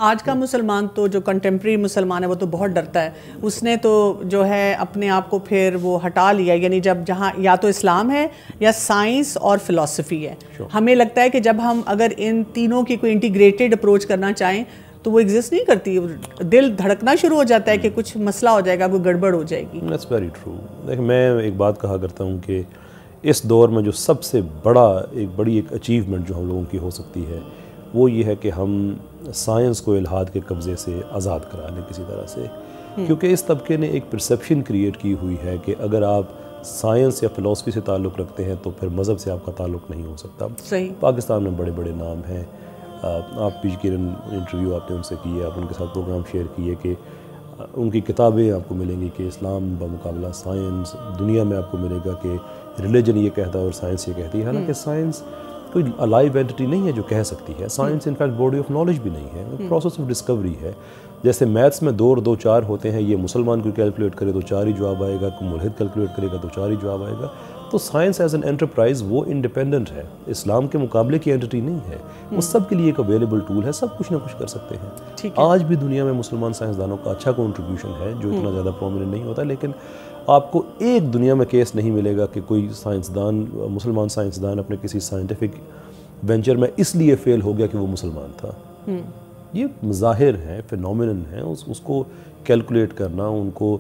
آج کا مسلمان تو جو کنٹمپریری مسلمان ہے وہ تو بہت ڈرتا ہے. اس نے تو جو ہے اپنے آپ کو پھر وہ ہٹا لیا, یعنی جب جہاں یا تو اسلام ہے یا سائنس اور فلسفی ہے. ہمیں لگتا ہے کہ جب ہم اگر ان تینوں کی کوئی انٹیگریٹڈ اپروچ کرنا چاہیں تو وہ ایگزسٹ نہیں کرتی. دل دھڑکنا شروع ہو جاتا ہے کہ کچھ مسئلہ ہو جائے گا, کوئی گڑبڑ ہو جائے گی. That's very true. دیکھیں میں ایک بات کہا کرتا ہوں کہ اس دور میں جو سب سے بڑی ایک اچیومنٹ جو ہم لوگوں کی ہو سکتی ہے وہ یہ ہے کہ ہم سائنس کو الحاد کے قبضے سے آزاد کرا لیں کسی طرح سے. کیونکہ اس طبقے نے ایک پرسیپشن کریٹ کی ہوئی ہے کہ اگر آپ سائنس یا فلسفی سے تعلق رکھتے ہیں تو پھر مذہب سے آپ کا تعلق نہیں ہو سکتا. صحیح. پاکستان میں بڑے بڑے نام ہیں, آپ پی کے انٹرویو آپ نے ان سے کیے, آپ ان کے ساتھ پروگرام شیئر کیے کہ ان کی کتابیں آپ کو ملیں گی کہ اسلام بمقابلہ سائنس. دنیا میں آپ کو ملے گا کہ ریلیجن یہ کہتا ہے اور سائنس یہ کہتی ہے. حالانکہ سائنس کوئی الائیو اینٹی نہیں ہے جو کہہ سکتی ہے. Science in fact body of knowledge بھی نہیں ہے, پروسیس آف ڈسکوری ہے. جیسے میتھس میں 2 اور 2 4 ہوتے ہیں, یہ مسلمان کوئی کیلکولیٹ کرے تو 4 ہی جواب آئے گا, کوئی ملحد کیلکولیٹ کرے گا تو 4 ہی جواب آئے گا. تو سائنس ایز این انٹرپرائز وہ انڈیپینڈنٹ ہے, اسلام کے مقابلے کی اینٹی نہیں ہے. وہ سب کے لیے ایک اویلیبل ٹول ہے, سب کچھ نہ کچھ کر سکتے ہیں. آج بھی دنیا میں مسلمان سائنسدانوں کا اچھا کنٹریبیوشن ہے جو اتنا زیادہ پرومیننٹ نہیں ہوتا. لیکن آپ کو ایک دنیا میں کیس نہیں ملے گا کہ کوئی سائنسدان, مسلمان سائنسدان اپنے کسی سائنٹیفک وینچر میں اس لیے فیل ہو گیا کہ وہ مسلمان تھا. یہ مظاہر ہیں, فینومینن ہیں, اس کو کیلکولیٹ کرنا, ان کو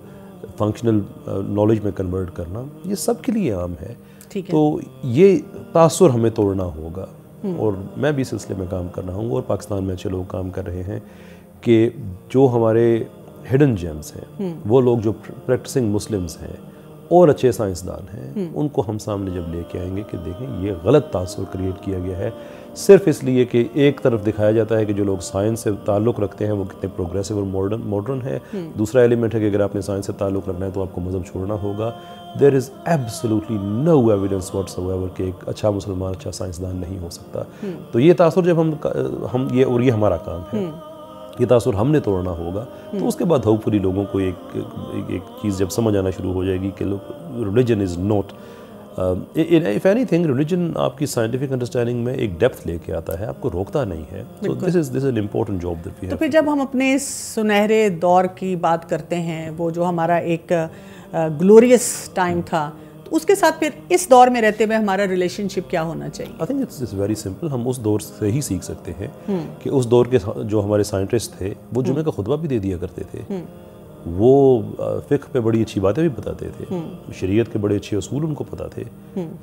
فنکشنل نالج میں کنورٹ کرنا, یہ سب کے لیے عام ہے. تو یہ تاثر ہمیں توڑنا ہوگا, اور میں بھی اس سلسلے میں کام کر رہا ہوں, اور پاکستان میں اچھے لوگ کام کر رہے ہیں کہ جو ہمارے ہڈن جیمز ہیں, وہ لوگ جو پریکٹسنگ مسلمز ہیں اور اچھے سائنسدان ہیں, ان کو ہم سامنے جب لے کے آئیں گے کہ دیکھیں یہ غلط تاثر کریٹ کیا گیا ہے صرف اس لیے کہ ایک طرف دکھایا جاتا ہے کہ جو لوگ سائنس سے تعلق رکھتے ہیں وہ کتنے پروگریسو اور ماڈرن ہے. دوسرا ایلیمنٹ ہے کہ اگر آپ نے سائنس سے تعلق رکھنا ہے تو آپ کو مذہب چھوڑنا ہوگا. There is absolutely no evidence whatsoever کہ ایک اچھا مسلمان اچھا سائنسدان نہیں ہو سکتا. تو یہ تاثر جب ہم یہ ہمارا کام ہے, یہ تاثر ہم نے توڑنا ہوگا. تو اس کے بعد ہوپ فلی لوگوں کو ایک چیز جب سمجھ آنا شروع ہو جائے گی کہ religion is not if anything religion آپ کی سائنٹیفک انڈرسٹینڈنگ میں ایک ڈیپتھ لے کے آتا ہے, آپ کو روکتا نہیں ہے. So this is an important job that we have. تو پھر جب ہم اپنے سنہرے دور کی بات کرتے ہیں, وہ جو ہمارا ایک گلوریس ٹائم تھا, تو اس کے ساتھ پھر اس دور میں رہتے ہوئے ہمارا ریلیشن شپ کیا ہونا چاہیے؟ I think it's very simple. ہم اس دور سے ہی سیکھ سکتے ہیں کہ اس دور کے جو ہمارے سائنٹسٹ تھے وہ جمعے کا خطبہ بھی دے دیا کرتے تھے, وہ فقہ پہ بڑی اچھی باتیں بھی بتاتے تھے, شریعت کے بڑے اچھے اصول ان کو پتہ تھے,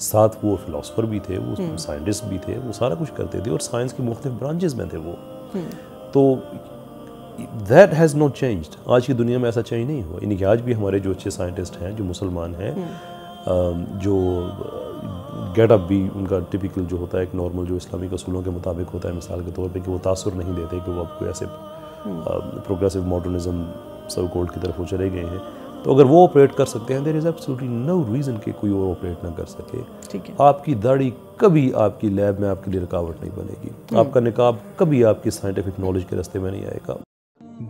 ساتھ وہ فلاسفر بھی تھے, وہ سائنٹسٹ بھی تھے, وہ سارا کچھ کرتے تھے, اور سائنس کی مختلف برانچز میں تھے وہ. تو دیٹ ہیز ناٹ چینجڈ. آج کی دنیا میں ایسا چینج نہیں ہوا. یعنی کہ آج بھی ہمارے جو اچھے سائنٹسٹ ہیں جو مسلمان ہیں, جو گیٹ اپ بھی ان کا ٹپیکل جو ہوتا ہے ایک نارمل جو اسلامی اصولوں کے مطابق ہوتا ہے, مثال کے طور پہ کہ وہ تاثر نہیں دیتے کہ وہ اب کوئی ایسے پروگریسو ماڈرنزم سب کولڈ کی طرف وہ چلے گئے ہیں. تو اگر وہ آپریٹ کر سکتے ہیں, دیر از ایبسلیوٹلی نو ریزن کہ کوئی اور آپریٹ نہ کر سکے. آپ کی داڑھی کبھی آپ کی لیب میں آپ کے لیے رکاوٹ نہیں بنے گی. آپ کا نقاب کبھی آپ کی سائنٹیفک نالج کے راستے میں نہیں آئے گا.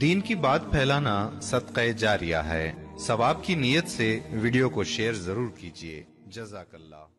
دین کی بات پھیلانا صدقہ جاریہ ہے. ثواب کی نیت سے ویڈیو کو شیئر ضرور کیجیے. جزاک اللہ.